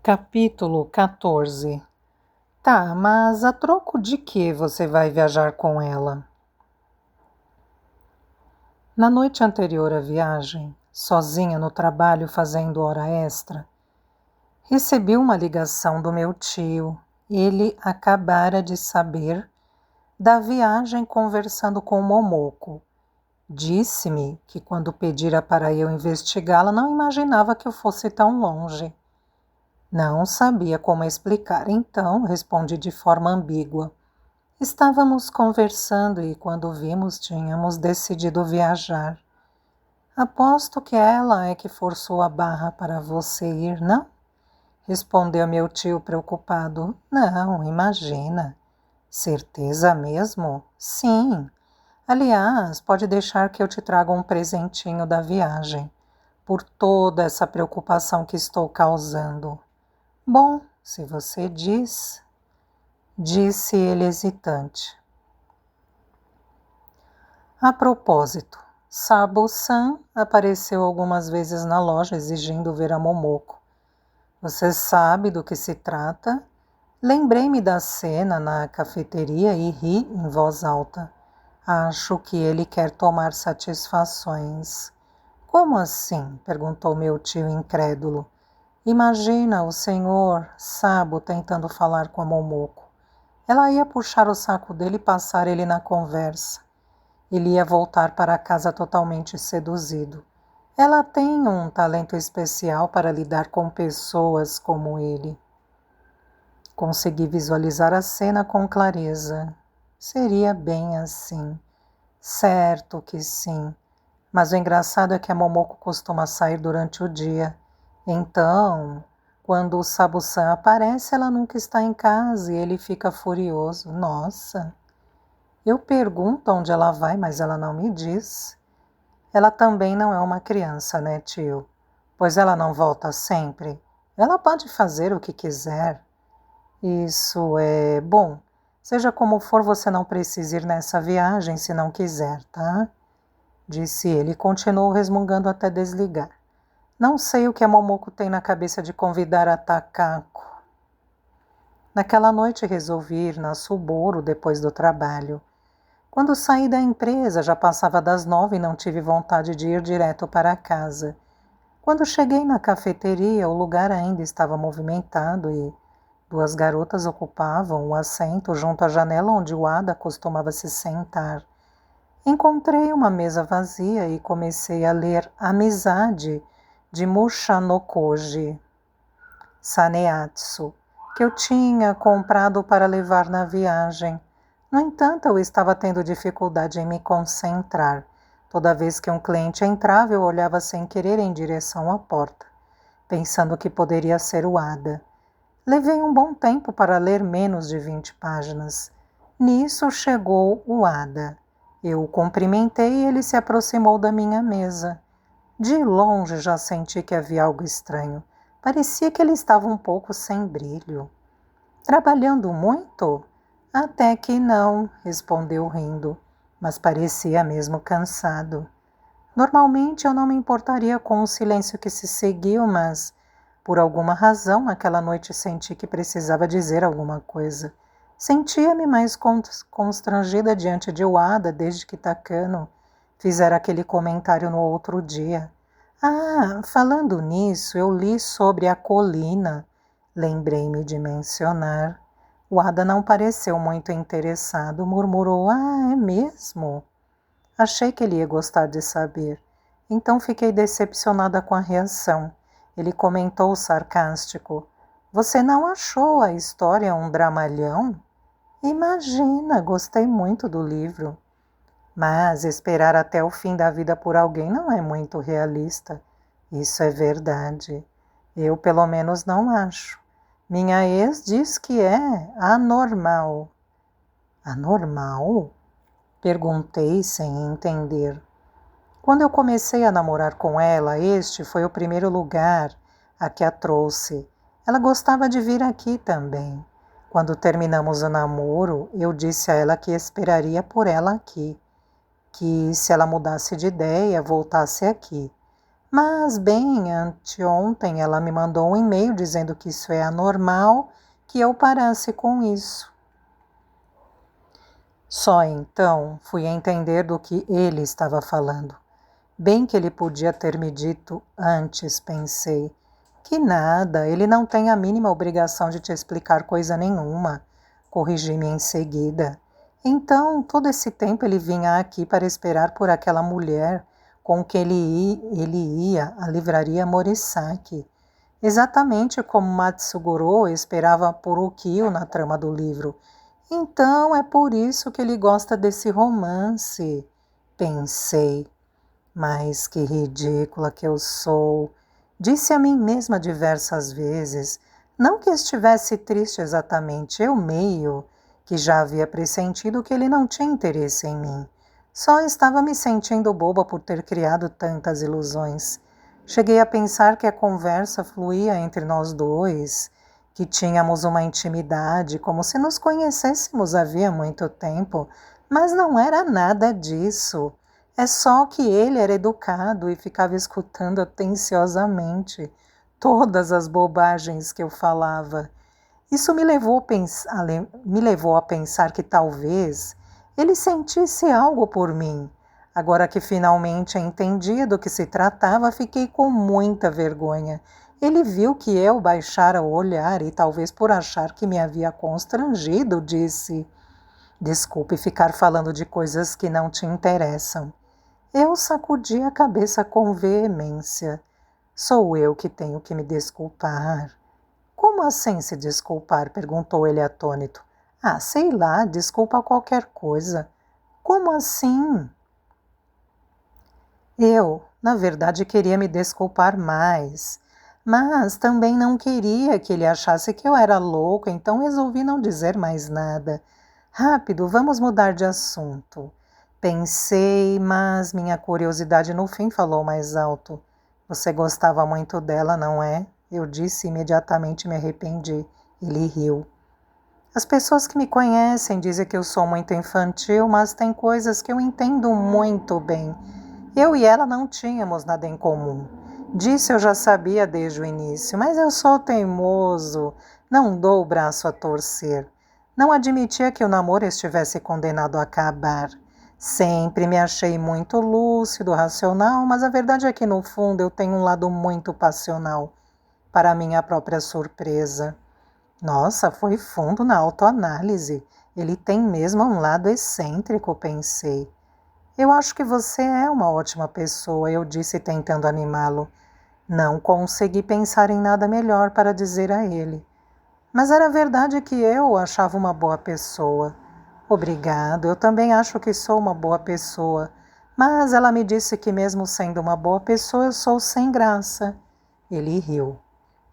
Capítulo 14. Tá, mas a troco de que você vai viajar com ela? Na noite anterior à viagem, sozinha no trabalho fazendo hora extra, recebi uma ligação do meu tio. Ele acabara de saber da viagem conversando com o Momoko. Disse-me que quando pedira para eu investigá-la, não imaginava que eu fosse tão longe. Não sabia como explicar, então respondi de forma ambígua. Estávamos conversando e quando vimos tínhamos decidido viajar. Aposto que ela é que forçou a barra para você ir, não? Respondeu meu tio preocupado. Não, imagina. Certeza mesmo? Sim. Aliás, pode deixar que eu te traga um presentinho da viagem, por toda essa preocupação que estou causando. Bom, se você diz, disse ele hesitante. A propósito, Sabo-san apareceu algumas vezes na loja exigindo ver a Momoko. Você sabe do que se trata? Lembrei-me da cena na cafeteria e ri em voz alta. Acho que ele quer tomar satisfações. Como assim? Perguntou meu tio incrédulo. Imagina o senhor Sabo tentando falar com a Momoko. Ela ia puxar o saco dele e passar ele na conversa. Ele ia voltar para casa totalmente seduzido. Ela tem um talento especial para lidar com pessoas como ele. Consegui visualizar a cena com clareza. Seria bem assim. Certo que sim. Mas o engraçado é que a Momoko costuma sair durante o dia. Então, quando o Sabo-san aparece, ela nunca está em casa e ele fica furioso. Nossa! Eu pergunto onde ela vai, mas ela não me diz. Ela também não é uma criança, né, tio? Pois ela não volta sempre. Ela pode fazer o que quiser. Isso é bom. Seja como for, você não precisa ir nessa viagem se não quiser, tá? Disse ele e continuou resmungando até desligar. Não sei o que a Momoko tem na cabeça de convidar a Takako. Naquela noite resolvi ir na Suboro depois do trabalho. Quando saí da empresa já passava das 9 e não tive vontade de ir direto para casa. Quando cheguei na cafeteria, o lugar ainda estava movimentado e 2 garotas ocupavam o assento junto à janela onde o Ada costumava se sentar. Encontrei uma mesa vazia e comecei a ler Amizade de Mushanokoji Saneatsu, que eu tinha comprado para levar na viagem. No entanto, eu estava tendo dificuldade em me concentrar. Toda vez que um cliente entrava, eu olhava sem querer em direção à porta, pensando que poderia ser o Ada. Levei um bom tempo para ler menos de 20 páginas. Nisso chegou o Ada. Eu o cumprimentei e ele se aproximou da minha mesa. De longe já senti que havia algo estranho. Parecia que ele estava um pouco sem brilho. Trabalhando muito? Até que não, respondeu rindo, mas parecia mesmo cansado. Normalmente eu não me importaria com o silêncio que se seguiu, mas por alguma razão naquela noite senti que precisava dizer alguma coisa. Sentia-me mais constrangida diante de Wada desde que Takano fizera aquele comentário no outro dia. Ah, falando nisso, eu li sobre a colina. Lembrei-me de mencionar. Wada não pareceu muito interessado, murmurou, ah, é mesmo? Achei que ele ia gostar de saber. Então fiquei decepcionada com a reação. Ele comentou sarcástico, você não achou a história um dramalhão? Imagina, gostei muito do livro. Mas esperar até o fim da vida por alguém não é muito realista. Isso é verdade. Eu, pelo menos, não acho. Minha ex diz que é anormal. Anormal? Perguntei sem entender. Quando eu comecei a namorar com ela, este foi o primeiro lugar a que a trouxe. Ela gostava de vir aqui também. Quando terminamos o namoro, eu disse a ela que esperaria por ela aqui, que se ela mudasse de ideia, voltasse aqui. Mas bem anteontem ela me mandou um e-mail dizendo que isso é anormal, que eu parasse com isso. Só então fui entender do que ele estava falando. Bem que ele podia ter me dito antes, pensei. Que nada, ele não tem a mínima obrigação de te explicar coisa nenhuma. Corrigi-me em seguida. Então, todo esse tempo ele vinha aqui para esperar por aquela mulher com que ele ia à livraria Morisaki. Exatamente como Matsugoro esperava por Ukio na trama do livro. Então, é por isso que ele gosta desse romance, pensei. Mas que ridícula que eu sou! Disse a mim mesma diversas vezes, não que estivesse triste exatamente, eu meio que já havia pressentido que ele não tinha interesse em mim. Só estava me sentindo boba por ter criado tantas ilusões. Cheguei a pensar que a conversa fluía entre nós dois, que tínhamos uma intimidade, como se nos conhecêssemos havia muito tempo, mas não era nada disso. É só que ele era educado e ficava escutando atenciosamente todas as bobagens que eu falava. Isso me levou a pensar que talvez ele sentisse algo por mim. Agora que finalmente entendi do que se tratava, fiquei com muita vergonha. Ele viu que eu baixara o olhar e, talvez por achar que me havia constrangido, disse: "Desculpe ficar falando de coisas que não te interessam." Eu sacudi a cabeça com veemência. Sou eu que tenho que me desculpar. Como assim se desculpar? Perguntou ele atônito. Ah, sei lá, desculpa qualquer coisa. Como assim? Eu, na verdade, queria me desculpar mais, mas também não queria que ele achasse que eu era louca, então resolvi não dizer mais nada. Rápido, vamos mudar de assunto. Pensei, mas minha curiosidade no fim falou mais alto. Você gostava muito dela, não é? Eu disse e imediatamente me arrependi. Ele riu. As pessoas que me conhecem dizem que eu sou muito infantil, mas tem coisas que eu entendo muito bem. Eu e ela não tínhamos nada em comum. Disso eu já sabia desde o início, mas eu sou teimoso, não dou o braço a torcer. Não admitia que o namoro estivesse condenado a acabar. Sempre me achei muito lúcido, racional, mas a verdade é que no fundo eu tenho um lado muito passional, para minha própria surpresa. Nossa, foi fundo na autoanálise. Ele tem mesmo um lado excêntrico, pensei. Eu acho que você é uma ótima pessoa, eu disse tentando animá-lo. Não consegui pensar em nada melhor para dizer a ele. Mas era verdade que eu o achava uma boa pessoa. Obrigado, eu também acho que sou uma boa pessoa. Mas ela me disse que mesmo sendo uma boa pessoa, eu sou sem graça. Ele riu.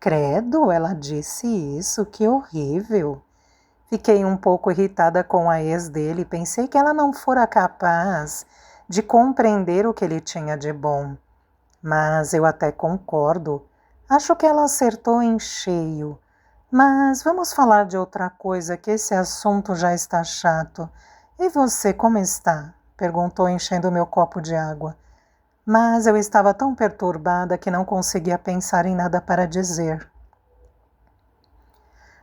Credo, ela disse isso, que horrível. Fiquei um pouco irritada com a ex dele, pensei que ela não fora capaz de compreender o que ele tinha de bom. Mas eu até concordo, acho que ela acertou em cheio. Mas vamos falar de outra coisa, que esse assunto já está chato. E você, como está? Perguntou enchendo meu copo de água. Mas eu estava tão perturbada que não conseguia pensar em nada para dizer.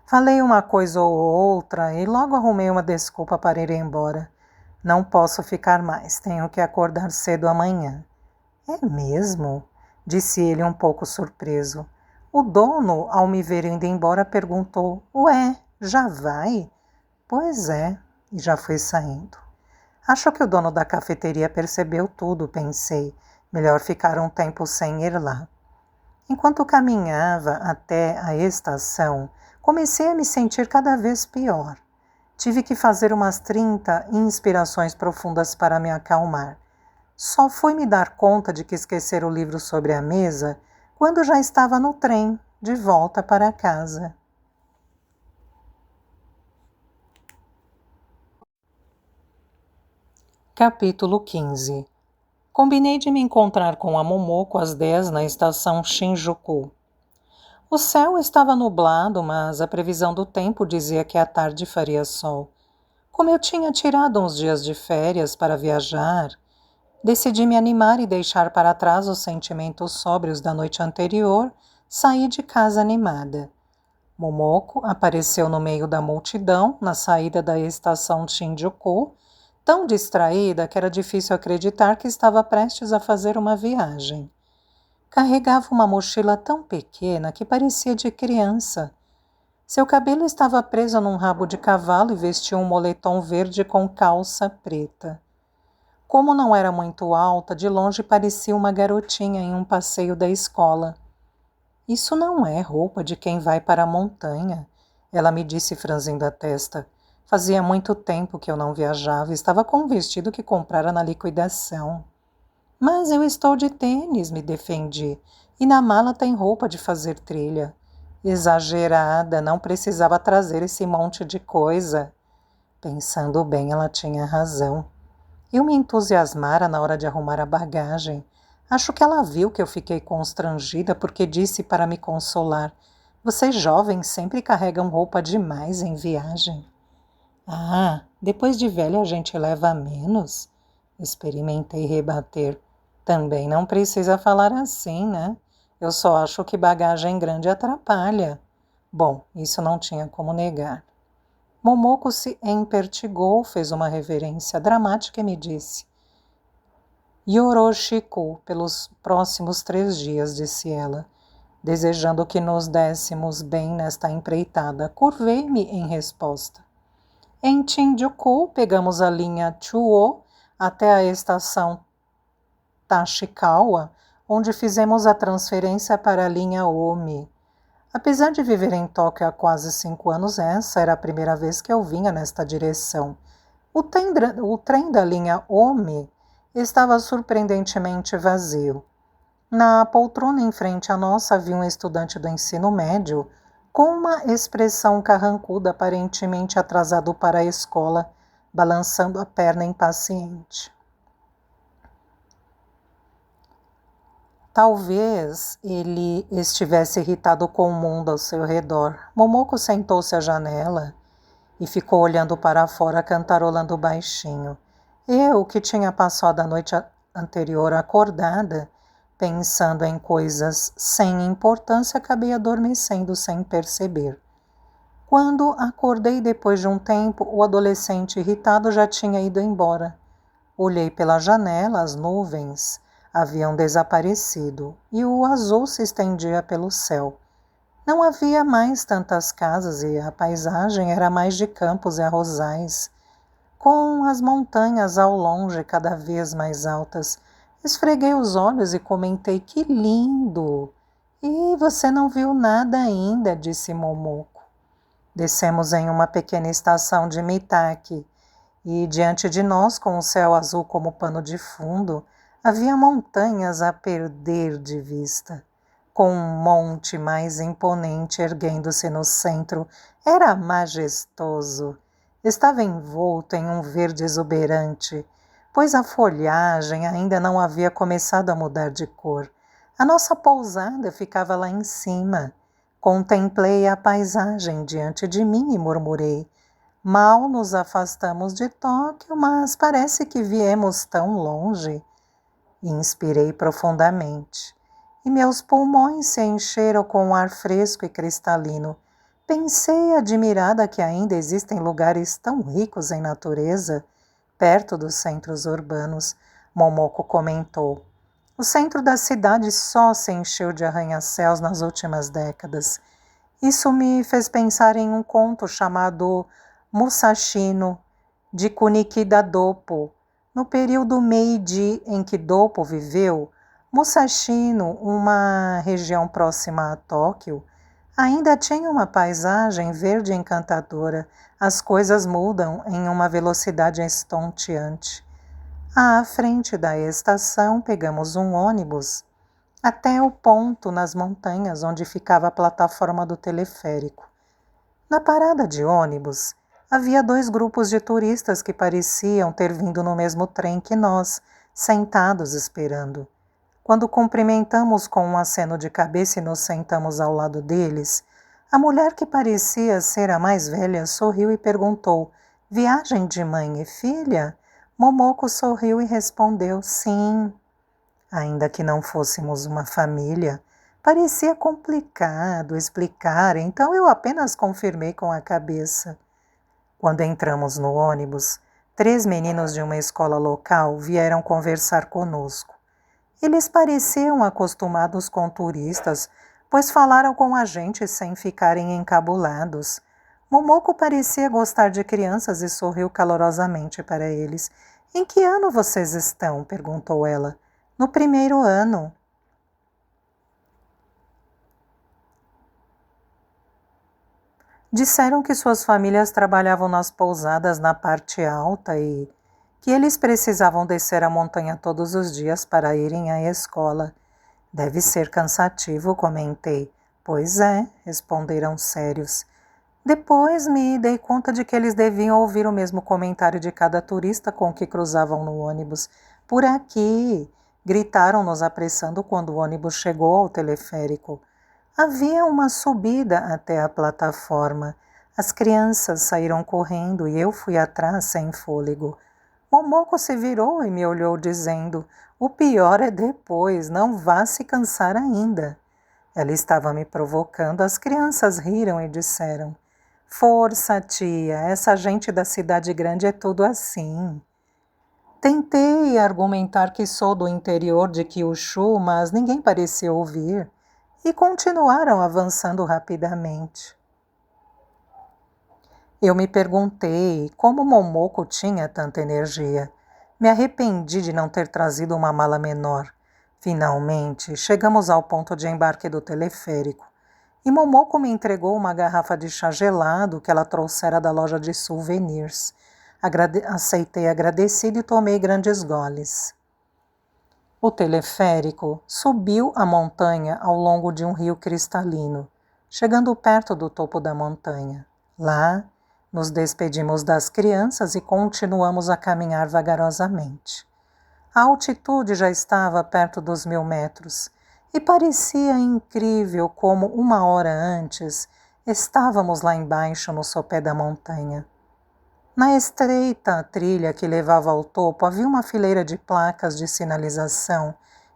Falei uma coisa ou outra e logo arrumei uma desculpa para ir embora. Não posso ficar mais, tenho que acordar cedo amanhã. É mesmo? Disse ele um pouco surpreso. O dono, ao me ver indo embora, perguntou: Ué, já vai? Pois é, e já fui saindo. Acho que o dono da cafeteria percebeu tudo, pensei. Melhor ficar um tempo sem ir lá. Enquanto caminhava até a estação, comecei a me sentir cada vez pior. Tive que fazer umas 30 inspirações profundas para me acalmar. Só fui me dar conta de que esquecera o livro sobre a mesa quando já estava no trem, de volta para casa. Capítulo 15. Combinei de me encontrar com a Momoko às 10 na estação Shinjuku. O céu estava nublado, mas a previsão do tempo dizia que à tarde faria sol. Como eu tinha tirado uns dias de férias para viajar, Decidi me animar e deixar para trás os sentimentos sóbrios da noite anterior. Saí de casa animada. Momoko apareceu no meio da multidão, na saída da estação Shinjuku, tão distraída que era difícil acreditar que estava prestes a fazer uma viagem. Carregava uma mochila tão pequena que parecia de criança. Seu cabelo estava preso num rabo de cavalo e vestia um moletom verde com calça preta. Como não era muito alta, de longe parecia uma garotinha em um passeio da escola. Isso não é roupa de quem vai para a montanha, ela me disse franzindo a testa. Fazia muito tempo que eu não viajava e estava com um vestido que comprara na liquidação. Mas eu estou de tênis, me defendi, e na mala tem roupa de fazer trilha. Exagerada, não precisava trazer esse monte de coisa. Pensando bem, ela tinha razão. Eu me entusiasmara na hora de arrumar a bagagem. Acho que ela viu que eu fiquei constrangida porque disse para me consolar: "Vocês jovens sempre carregam roupa demais em viagem." "Ah, depois de velha a gente leva menos?" Experimentei rebater. "Também não precisa falar assim, né? Eu só acho que bagagem grande atrapalha." Bom, isso não tinha como negar. Momoko se empertigou, fez uma reverência dramática e me disse: "Yoroshiku, pelos próximos 3 dias", disse ela, desejando que nos dessemos bem nesta empreitada. Curvei-me em resposta. Em Shinjuku, pegamos a linha Chuo até a estação Tachikawa, onde fizemos a transferência para a linha Omi. Apesar de viver em Tóquio há quase 5 anos, essa era a primeira vez que eu vinha nesta direção. O trem da linha Omi estava surpreendentemente vazio. Na poltrona em frente à nossa havia um estudante do ensino médio, com uma expressão carrancuda, aparentemente atrasado para a escola, balançando a perna impaciente. Talvez ele estivesse irritado com o mundo ao seu redor. Momoko sentou-se à janela e ficou olhando para fora, cantarolando baixinho. Eu, que tinha passado a noite anterior acordada, pensando em coisas sem importância, acabei adormecendo sem perceber. Quando acordei depois de um tempo, o adolescente irritado já tinha ido embora. Olhei pela janela, as nuvens haviam desaparecido e o azul se estendia pelo céu. Não havia mais tantas casas e a paisagem era mais de campos e arrozais, com as montanhas ao longe cada vez mais altas. Esfreguei os olhos e comentei: "Que lindo!" "E você não viu nada ainda", disse Momoko. Descemos em uma pequena estação de Mitaki e diante de nós, com o céu azul como pano de fundo, havia montanhas a perder de vista, com um monte mais imponente erguendo-se no centro. Era majestoso. Estava envolto em um verde exuberante, pois a folhagem ainda não havia começado a mudar de cor. A nossa pousada ficava lá em cima. Contemplei a paisagem diante de mim e murmurei: "Mal nos afastamos de Tóquio, mas parece que viemos tão longe." Inspirei profundamente e meus pulmões se encheram com um ar fresco e cristalino. Pensei admirada que ainda existem lugares tão ricos em natureza perto dos centros urbanos. Momoko comentou: "O centro da cidade só se encheu de arranha-céus nas últimas décadas." Isso me fez pensar em um conto chamado Musashino, de Kunikida Doppo. No período Meiji em que Doppo viveu, Musashino, uma região próxima a Tóquio, ainda tinha uma paisagem verde encantadora. As coisas mudam em uma velocidade estonteante. À frente da estação, pegamos um ônibus até o ponto nas montanhas onde ficava a plataforma do teleférico. Na parada de ônibus, havia 2 grupos de turistas que pareciam ter vindo no mesmo trem que nós, sentados esperando. Quando cumprimentamos com um aceno de cabeça e nos sentamos ao lado deles, a mulher, que parecia ser a mais velha, sorriu e perguntou: "Viagem de mãe e filha?" Momoko sorriu e respondeu sim. Ainda que não fôssemos uma família, parecia complicado explicar, então eu apenas confirmei com a cabeça. Quando entramos no ônibus, 3 meninos de uma escola local vieram conversar conosco. Eles pareciam acostumados com turistas, pois falaram com a gente sem ficarem encabulados. Momoko parecia gostar de crianças e sorriu calorosamente para eles. Em que ano vocês estão? Perguntou ela. No primeiro ano. Disseram que suas famílias trabalhavam nas pousadas na parte alta e que eles precisavam descer a montanha todos os dias para irem à escola. Deve ser cansativo, comentei. Pois é, responderam sérios. Depois me dei conta de que eles deviam ouvir o mesmo comentário de cada turista com que cruzavam no ônibus. Por aqui! Gritaram nos apressando quando o ônibus chegou ao teleférico. Havia uma subida até a plataforma. As crianças saíram correndo e eu fui atrás sem fôlego. Momoko se virou e me olhou dizendo: o pior é depois, não vá se cansar ainda. Ela estava me provocando, as crianças riram e disseram: força, tia, essa gente da cidade grande é tudo assim. Tentei argumentar que sou do interior de Kyushu, mas ninguém parecia ouvir, e continuaram avançando rapidamente. Eu me perguntei como Momoko tinha tanta energia. Me arrependi de não ter trazido uma mala menor. Finalmente, chegamos ao ponto de embarque do teleférico, e Momoko me entregou uma garrafa de chá gelado que ela trouxera da loja de souvenirs. Aceitei agradecido e tomei grandes goles. O teleférico subiu a montanha ao longo de um rio cristalino, chegando perto do topo da montanha. Lá, nos despedimos das crianças e continuamos a caminhar vagarosamente. A altitude já estava perto dos 1000 metros e parecia incrível como 1 hora antes estávamos lá embaixo no sopé da montanha. Na estreita trilha que levava ao topo havia uma fileira de placas de sinalização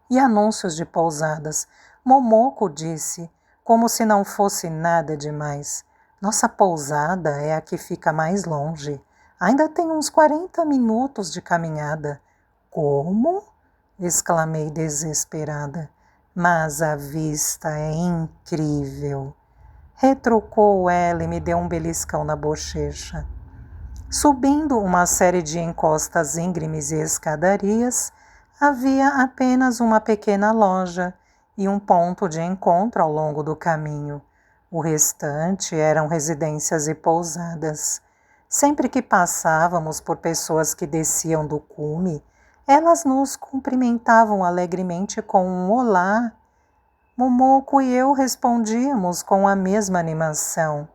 e anúncios de pousadas. Momoko disse, como se não fosse nada demais: nossa pousada é a que fica mais longe. Ainda tem uns 40 minutos de caminhada. Como? Exclamei desesperada. Mas a vista é incrível. Retrucou ela e me deu um beliscão na bochecha. Subindo uma série de encostas íngremes e escadarias, havia apenas uma pequena loja e um ponto de encontro ao longo do caminho. O restante eram residências e pousadas. Sempre que passávamos por pessoas que desciam do cume, elas nos cumprimentavam alegremente com um olá. Momoko e eu respondíamos com a mesma animação.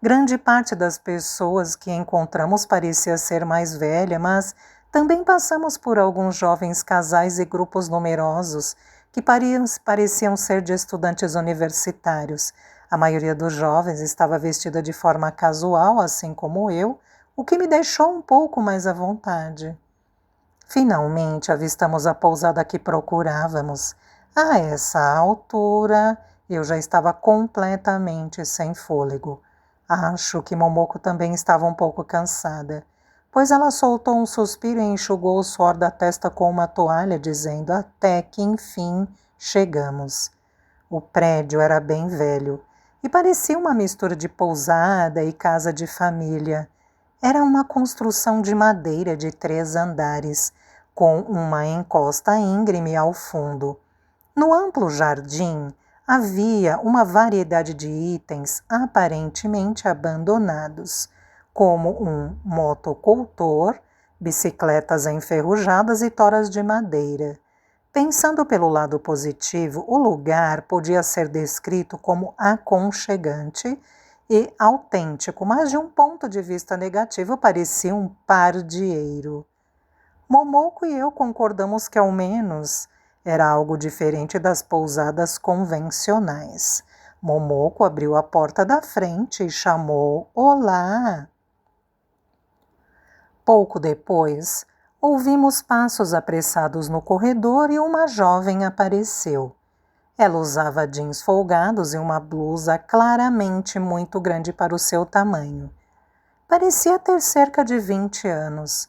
Grande parte das pessoas que encontramos parecia ser mais velha, mas também passamos por alguns jovens casais e grupos numerosos que pareciam ser de estudantes universitários. A maioria dos jovens estava vestida de forma casual, assim como eu, o que me deixou um pouco mais à vontade. Finalmente avistamos a pousada que procurávamos. A essa altura, eu já estava completamente sem fôlego. Acho que Momoko também estava um pouco cansada, pois ela soltou um suspiro e enxugou o suor da testa com uma toalha, dizendo: até que enfim chegamos. O prédio era bem velho e parecia uma mistura de pousada e casa de família. Era uma construção de madeira de 3 andares, com uma encosta íngreme ao fundo. No amplo jardim, havia uma variedade de itens aparentemente abandonados, como um motocultor, bicicletas enferrujadas e toras de madeira. Pensando pelo lado positivo, o lugar podia ser descrito como aconchegante e autêntico, mas de um ponto de vista negativo parecia um pardieiro. Momoko e eu concordamos que ao menos era algo diferente das pousadas convencionais. Momoko abriu a porta da frente e chamou: olá! Pouco depois, Ouvimos passos apressados no corredor e uma jovem apareceu. Ela usava jeans folgados e uma blusa claramente muito grande para o seu tamanho. Parecia ter cerca de 20 anos.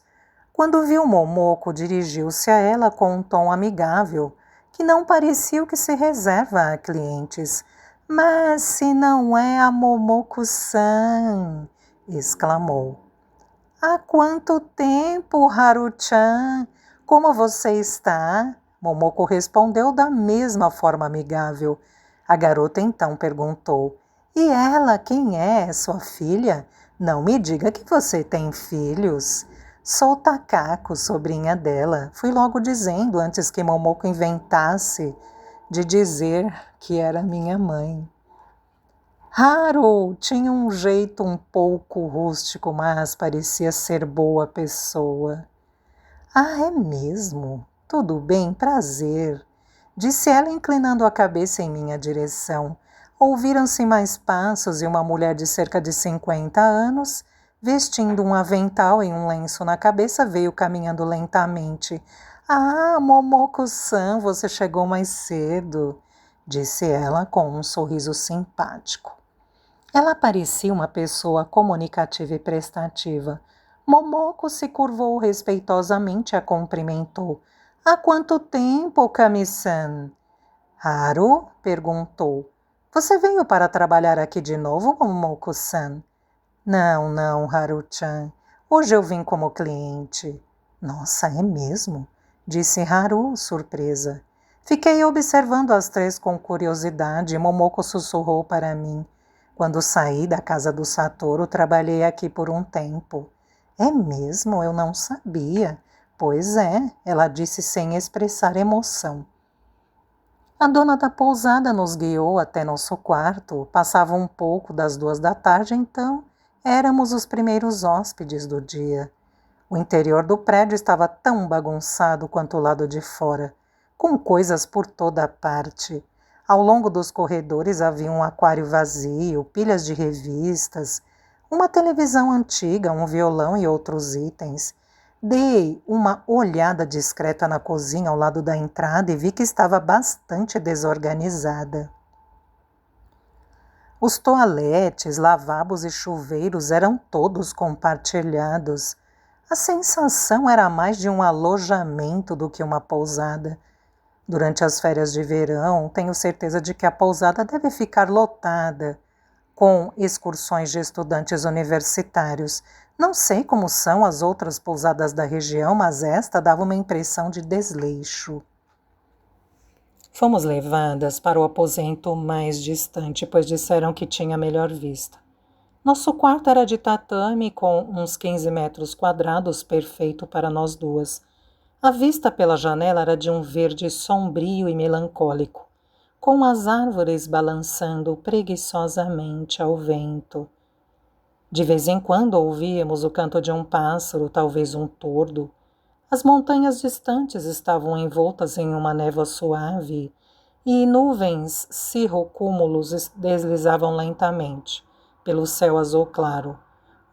Quando viu Momoko, dirigiu-se a ela com um tom amigável, que não parecia o que se reserva a clientes. Mas se não é a Momoko-san, exclamou. Há quanto tempo, Haru-chan? Como você está? Momoko respondeu da mesma forma amigável. A garota então perguntou, e ela, quem é? Sua filha? Não me diga que você tem filhos. Sou Takako, sobrinha dela. Fui logo dizendo antes que Momoko inventasse de dizer que era minha mãe. Haru tinha um jeito um pouco rústico, mas parecia ser boa pessoa. Ah, é mesmo? Tudo bem, prazer, disse ela inclinando a cabeça em minha direção. Ouviram-se mais passos e uma mulher de cerca de 50 anos, vestindo um avental e um lenço na cabeça, veio caminhando lentamente. Ah, Momoko-san, você chegou mais cedo, disse ela com um sorriso simpático. Ela parecia uma pessoa comunicativa e prestativa. Momoko se curvou respeitosamente e a cumprimentou. Há quanto tempo, Kami-san? Haru perguntou. Você veio para trabalhar aqui de novo, Momoko-san? Não, Haru-chan. Hoje eu vim como cliente. Nossa, é mesmo? Disse Haru, surpresa. Fiquei observando as três com curiosidade e Momoko sussurrou para mim. Quando saí da casa do Satoru, trabalhei aqui por um tempo. É mesmo? Eu não sabia. Pois é, ela disse sem expressar emoção. A dona da pousada nos guiou até nosso quarto. Passava um pouco das 2 da tarde, então éramos os primeiros hóspedes do dia. O interior do prédio estava tão bagunçado quanto o lado de fora, com coisas por toda parte. Ao longo dos corredores havia um aquário vazio, pilhas de revistas, uma televisão antiga, um violão e outros itens. Dei uma olhada discreta na cozinha ao lado da entrada e vi que estava bastante desorganizada. Os toaletes, lavabos e chuveiros eram todos compartilhados. A sensação era mais de um alojamento do que uma pousada. Durante as férias de verão, tenho certeza de que a pousada deve ficar lotada, com excursões de estudantes universitários. Não sei como são as outras pousadas da região, mas esta dava uma impressão de desleixo. Fomos levadas para o aposento mais distante, pois disseram que tinha melhor vista. Nosso quarto era de tatame com uns 15 metros quadrados, perfeito para nós duas. A vista pela janela era de um verde sombrio e melancólico, com as árvores balançando preguiçosamente ao vento. De vez em quando ouvíamos o canto de um pássaro, talvez um tordo. As montanhas distantes estavam envoltas em uma névoa suave e nuvens cirrocúmulos deslizavam lentamente pelo céu azul claro.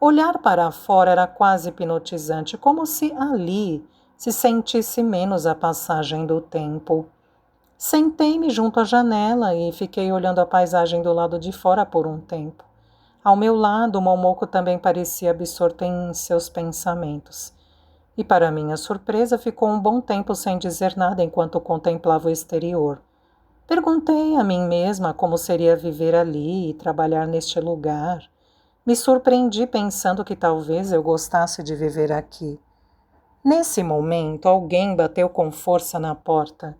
Olhar para fora era quase hipnotizante, como se ali se sentisse menos a passagem do tempo. Sentei-me junto à janela e fiquei olhando a paisagem do lado de fora por um tempo. Ao meu lado, Momoko também parecia absorta em seus pensamentos. E, para minha surpresa, ficou um bom tempo sem dizer nada enquanto contemplava o exterior. Perguntei a mim mesma como seria viver ali e trabalhar neste lugar. Me surpreendi pensando que talvez eu gostasse de viver aqui. Nesse momento, alguém bateu com força na porta.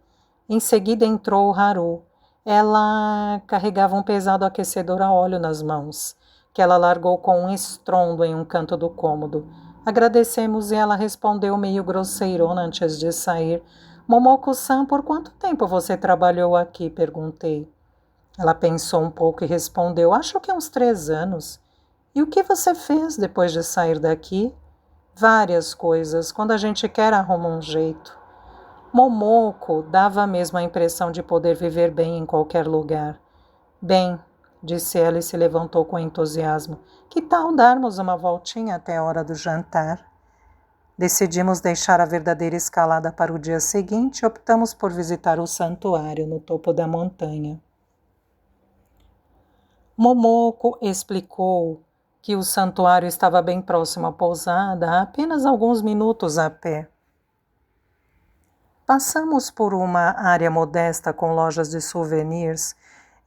Em seguida entrou Haru. Ela carregava um pesado aquecedor a óleo nas mãos, que ela largou com um estrondo em um canto do cômodo. Agradecemos e ela respondeu meio grosseirona antes de sair. Momoko-san, por quanto tempo você trabalhou aqui? Perguntei. Ela pensou um pouco e respondeu, acho que uns 3 anos. E o que você fez depois de sair daqui? Várias coisas. Quando a gente quer, arruma um jeito. Momoko dava mesmo a impressão de poder viver bem em qualquer lugar. Bem, disse ela e se levantou com entusiasmo. Que tal darmos uma voltinha até a hora do jantar? Decidimos deixar a verdadeira escalada para o dia seguinte e optamos por visitar o santuário no topo da montanha. Momoko explicou que o santuário estava bem próximo à pousada, a apenas alguns minutos a pé. Passamos por uma área modesta com lojas de souvenirs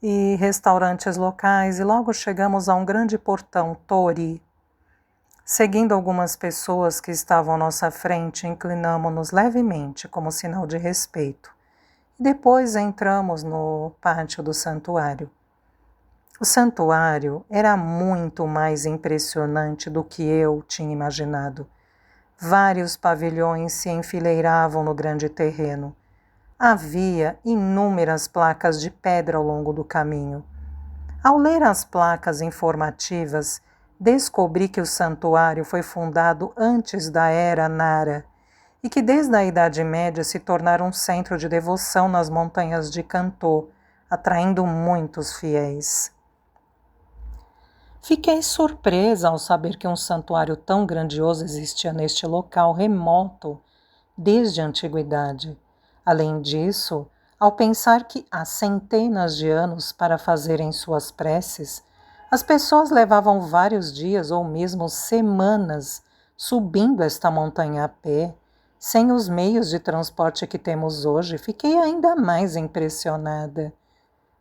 e restaurantes locais e logo chegamos a um grande portão Tori. Seguindo algumas pessoas que estavam à nossa frente, inclinamo-nos levemente como sinal de respeito. Depois entramos no pátio do santuário. O santuário era muito mais impressionante do que eu tinha imaginado. Vários pavilhões se enfileiravam no grande terreno. Havia inúmeras placas de pedra ao longo do caminho. Ao ler as placas informativas, descobri que o santuário foi fundado antes da Era Nara e que desde a Idade Média se tornara um centro de devoção nas montanhas de Kanto, atraindo muitos fiéis. Fiquei surpresa ao saber que um santuário tão grandioso existia neste local remoto desde a antiguidade. Além disso, ao pensar que há centenas de anos para fazerem suas preces, as pessoas levavam vários dias ou mesmo semanas subindo esta montanha a pé, sem os meios de transporte que temos hoje, fiquei ainda mais impressionada.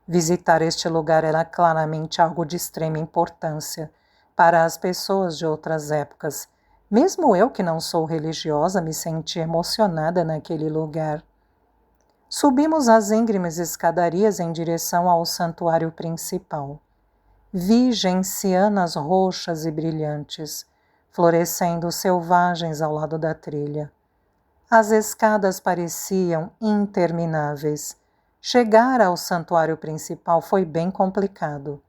Visitar este lugar era claramente algo de extrema importância para as pessoas de outras épocas. Mesmo eu, que não sou religiosa, me senti emocionada naquele lugar. Subimos as íngremes escadarias em direção ao santuário principal. Vi gencianas roxas e brilhantes, florescendo selvagens ao lado da trilha. As escadas pareciam intermináveis. Chegar ao santuário principal foi bem complicado.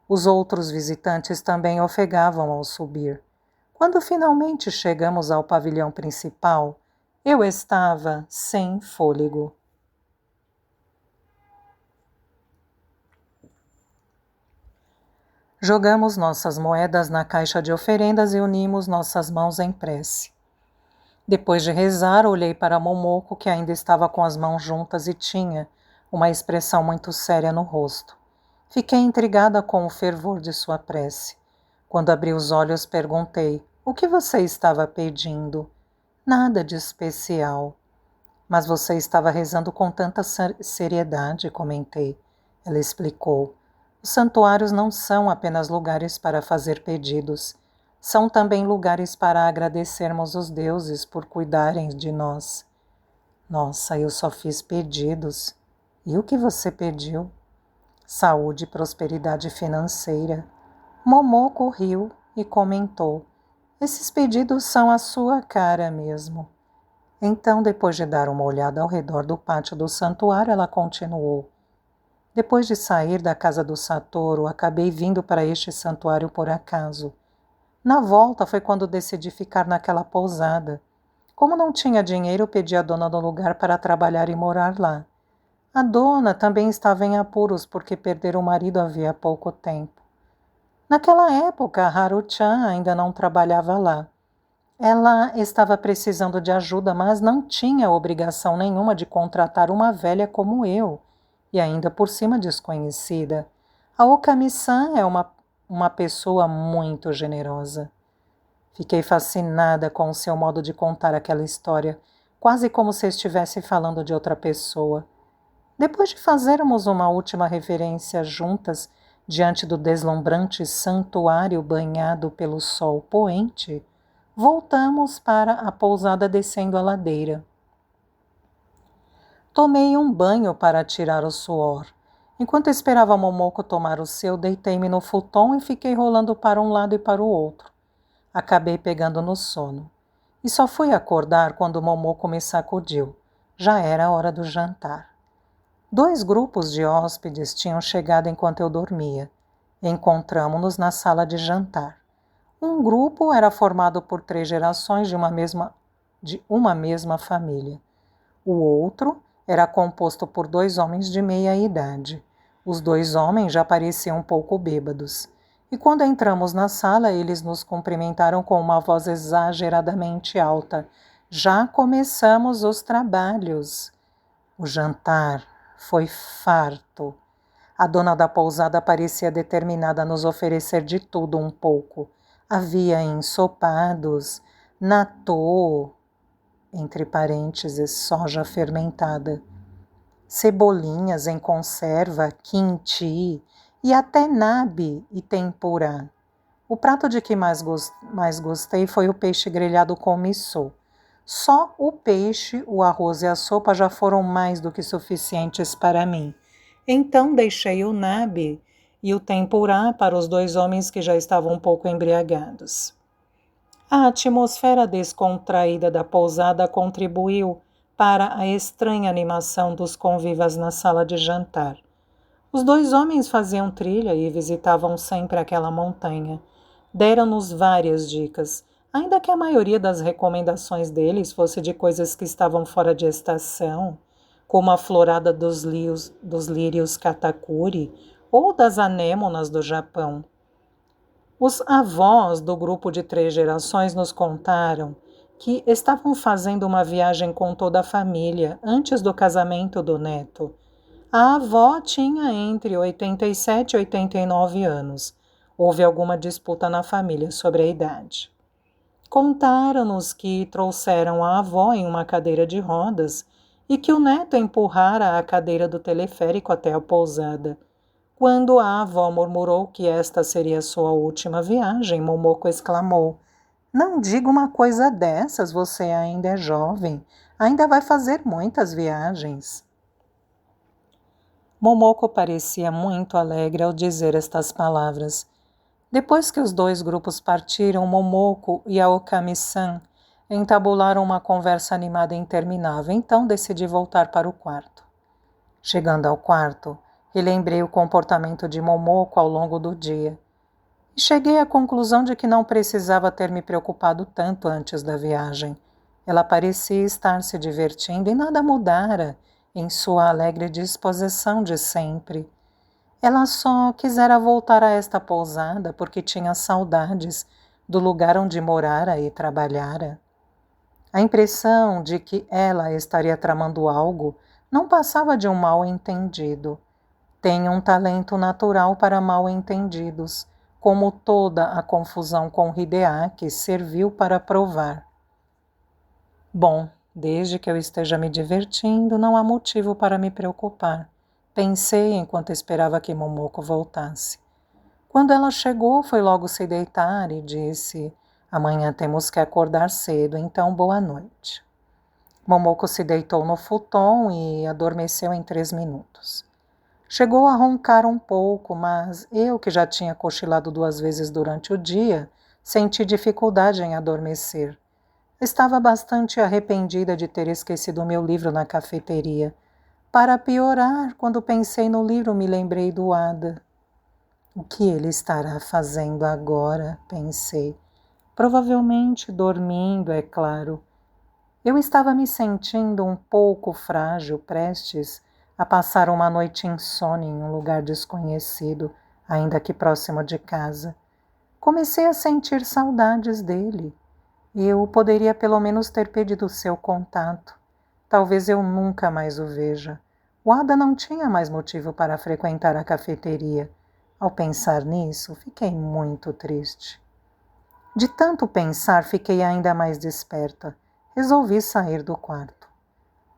Os outros visitantes também ofegavam ao subir. Quando finalmente chegamos ao pavilhão principal, eu estava sem fôlego. Jogamos nossas moedas na caixa de oferendas e unimos nossas mãos em prece. Depois de rezar, olhei para Momoko, que ainda estava com as mãos juntas e tinha uma expressão muito séria no rosto. Fiquei intrigada com o fervor de sua prece. Quando abri os olhos, perguntei: "O que você estava pedindo?" "Nada de especial." "Mas você estava rezando com tanta seriedade", comentei. Ela explicou: "Os santuários não são apenas lugares para fazer pedidos. São também lugares para agradecermos os deuses por cuidarem de nós." "Nossa, eu só fiz pedidos." "E o que você pediu?" "Saúde e prosperidade financeira." Momoko riu e comentou: "Esses pedidos são a sua cara mesmo." Então, depois de dar uma olhada ao redor do pátio do santuário, ela continuou: "Depois de sair da casa do Satoru, acabei vindo para este santuário por acaso. Na volta foi quando decidi ficar naquela pousada. Como não tinha dinheiro, pedi à dona do lugar para trabalhar e morar lá. A dona também estava em apuros porque perdera o marido havia pouco tempo. Naquela época, Haru-chan ainda não trabalhava lá. Ela estava precisando de ajuda, mas não tinha obrigação nenhuma de contratar uma velha como eu, e ainda por cima desconhecida. A Okami-san é uma pessoa muito generosa." Fiquei fascinada com o seu modo de contar aquela história, quase como se estivesse falando de outra pessoa. Depois de fazermos uma última reverência juntas, diante do deslumbrante santuário banhado pelo sol poente, voltamos para a pousada descendo a ladeira. Tomei um banho para tirar o suor. Enquanto esperava Momoko tomar o seu, deitei-me no futon e fiquei rolando para um lado e para o outro. Acabei pegando no sono. E só fui acordar quando Momoko me sacudiu. Já era hora do jantar. 2 grupos de hóspedes tinham chegado enquanto eu dormia. Encontramo-nos na sala de jantar. Um grupo era formado por 3 gerações de uma mesma família. O outro era composto por 2 homens de meia idade. Os 2 homens já pareciam um pouco bêbados. e quando entramos na sala, eles nos cumprimentaram com uma voz exageradamente alta. Já começamos os trabalhos. O jantar foi farto. A dona da pousada parecia determinada a nos oferecer de tudo um pouco. Havia ensopados, natô, entre parênteses, soja fermentada, cebolinhas em conserva, quinti e até nabe e tempurá. O prato de que mais gostei foi o peixe grelhado com missô. Só o peixe, o arroz e a sopa já foram mais do que suficientes para mim. Então deixei o nabe e o tempurá para os dois homens que já estavam um pouco embriagados. A atmosfera descontraída da pousada contribuiu para a estranha animação dos convivas na sala de jantar. Os dois homens faziam trilha e visitavam sempre aquela montanha. Deram-nos várias dicas, ainda que a maioria das recomendações deles fosse de coisas que estavam fora de estação, como a florada dos lírios katakuri ou das anêmonas do Japão. Os avós do grupo de 3 gerações nos contaram que estavam fazendo uma viagem com toda a família antes do casamento do neto. A avó tinha entre 87 e 89 anos. Houve alguma disputa na família sobre a idade. Contaram-nos que trouxeram a avó em uma cadeira de rodas e que o neto empurrara a cadeira do teleférico até a pousada. Quando a avó murmurou que esta seria sua última viagem, Momoko exclamou: "Não diga uma coisa dessas, você ainda é jovem, ainda vai fazer muitas viagens." Momoko parecia muito alegre ao dizer estas palavras. Depois que os dois grupos partiram, Momoko e Aokami-san entabularam uma conversa animada e interminável, então decidi voltar para o quarto. Chegando ao quarto, relembrei o comportamento de Momoko ao longo do dia e cheguei à conclusão de que não precisava ter me preocupado tanto antes da viagem. Ela parecia estar se divertindo e nada mudara em sua alegre disposição de sempre. Ela só quisera voltar a esta pousada porque tinha saudades do lugar onde morara e trabalhara. A impressão de que ela estaria tramando algo não passava de um mal-entendido. Tenho um talento natural para mal-entendidos, como toda a confusão com Hideaki serviu para provar. Bom, desde que eu esteja me divertindo, não há motivo para me preocupar, pensei enquanto esperava que Momoko voltasse. Quando ela chegou, foi logo se deitar e disse: "Amanhã temos que acordar cedo, então boa noite." Momoko se deitou no futon e adormeceu em 3 minutos. Chegou a roncar um pouco, mas eu, que já tinha cochilado 2 vezes durante o dia, senti dificuldade em adormecer. Estava bastante arrependida de ter esquecido o meu livro na cafeteria. Para piorar, quando pensei no livro, me lembrei do Ada. O que ele estará fazendo agora? Pensei. Provavelmente dormindo, é claro. Eu estava me sentindo um pouco frágil, prestes a passar uma noite insone em um lugar desconhecido, ainda que próximo de casa. Comecei a sentir saudades dele. Eu poderia pelo menos ter pedido seu contato. Talvez eu nunca mais o veja. O Ada não tinha mais motivo para frequentar a cafeteria. Ao pensar nisso, fiquei muito triste. De tanto pensar, fiquei ainda mais desperta. Resolvi sair do quarto.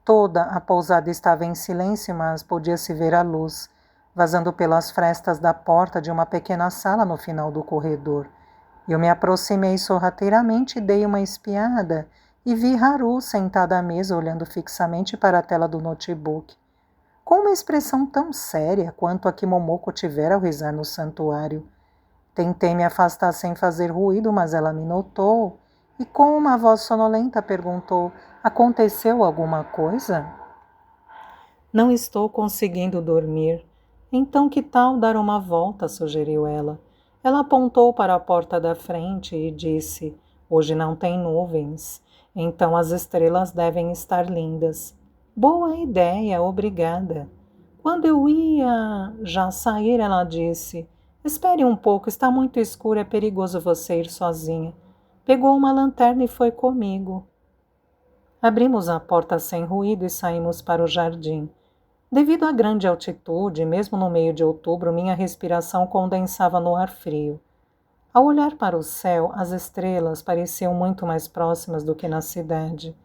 Toda a pousada estava em silêncio, mas podia-se ver a luz, vazando pelas frestas da porta de uma pequena sala no final do corredor. Eu me aproximei sorrateiramente e dei uma espiada e vi Haru sentada à mesa olhando fixamente para a tela do notebook, com uma expressão tão séria quanto a que Momoko tivera ao rezar no santuário. Tentei me afastar sem fazer ruído, mas ela me notou e com uma voz sonolenta perguntou: "Aconteceu alguma coisa?" "Não estou conseguindo dormir." "Então que tal dar uma volta?" sugeriu ela. Ela apontou para a porta da frente e disse: "Hoje não tem nuvens, então as estrelas devem estar lindas." "Boa ideia, obrigada." Quando eu ia já sair, ela disse: Espere um pouco, está muito escuro, é perigoso você ir sozinha. Pegou uma lanterna e foi comigo. Abrimos a porta sem ruído e saímos para o jardim. Devido à grande altitude, mesmo no meio de outubro, minha respiração condensava no ar frio. Ao olhar para o céu, as estrelas pareciam muito mais próximas do que na cidade.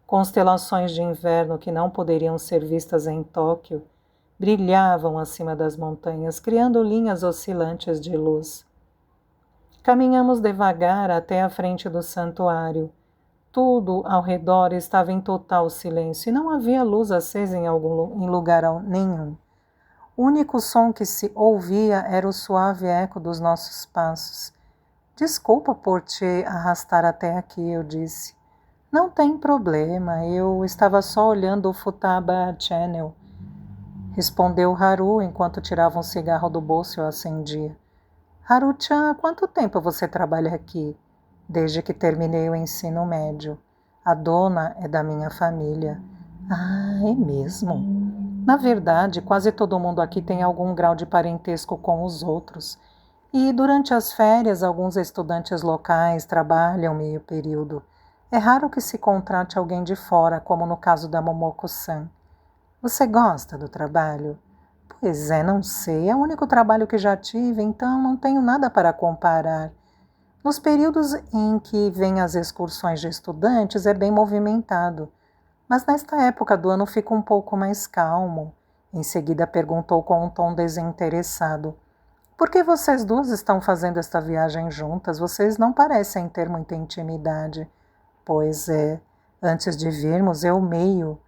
Constelações de inverno que não poderiam ser vistas em Tóquio brilhavam acima das montanhas, criando linhas oscilantes de luz. Caminhamos devagar até a frente do santuário. Tudo ao redor estava em total silêncio e não havia luz acesa em lugar nenhum. O único som que se ouvia era o suave eco dos nossos passos. Desculpa por te arrastar até aqui, eu disse. Não tem problema, eu estava só olhando o Futaba Channel. Respondeu Haru enquanto tirava um cigarro do bolso e o acendia. Haru-chan, há quanto tempo você trabalha aqui? Desde que terminei o ensino médio. A dona é da minha família. Ah, é mesmo? Na verdade, quase todo mundo aqui tem algum grau de parentesco com os outros. E durante as férias, alguns estudantes locais trabalham meio período. É raro que se contrate alguém de fora, como no caso da Momoko-san. Você gosta do trabalho? Pois é, não sei. É o único trabalho que já tive, então não tenho nada para comparar. Nos períodos em que vêm as excursões de estudantes, é bem movimentado. Mas nesta época do ano fica um pouco mais calmo. Em seguida perguntou com um tom desinteressado. Por que vocês duas estão fazendo esta viagem juntas? Vocês não parecem ter muita intimidade. Pois é, antes de virmos, eu meio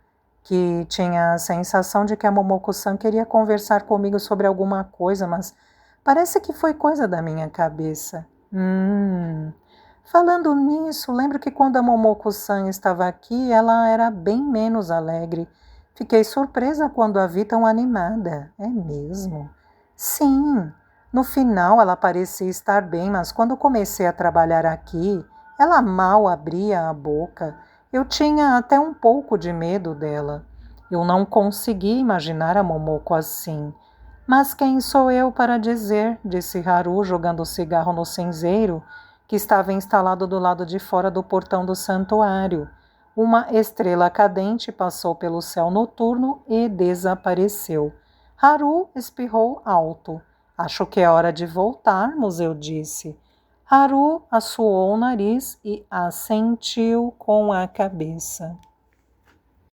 que tinha a sensação de que a Momoko-san queria conversar comigo sobre alguma coisa, mas parece que foi coisa da minha cabeça. Falando nisso, lembro que quando a Momoko-san estava aqui, ela era bem menos alegre. Fiquei surpresa quando a vi tão animada. É mesmo? Sim. No final ela parecia estar bem, mas quando comecei a trabalhar aqui, ela mal abria a boca. Eu tinha até um pouco de medo dela. Eu não conseguia imaginar a Momoko assim. Mas quem sou eu para dizer? Disse Haru, jogando o cigarro no cinzeiro, que estava instalado do lado de fora do portão do santuário. Uma estrela cadente passou pelo céu noturno e desapareceu. Haru espirrou alto. Acho que é hora de voltarmos, eu disse. Haru assoou o nariz e assentiu com a cabeça.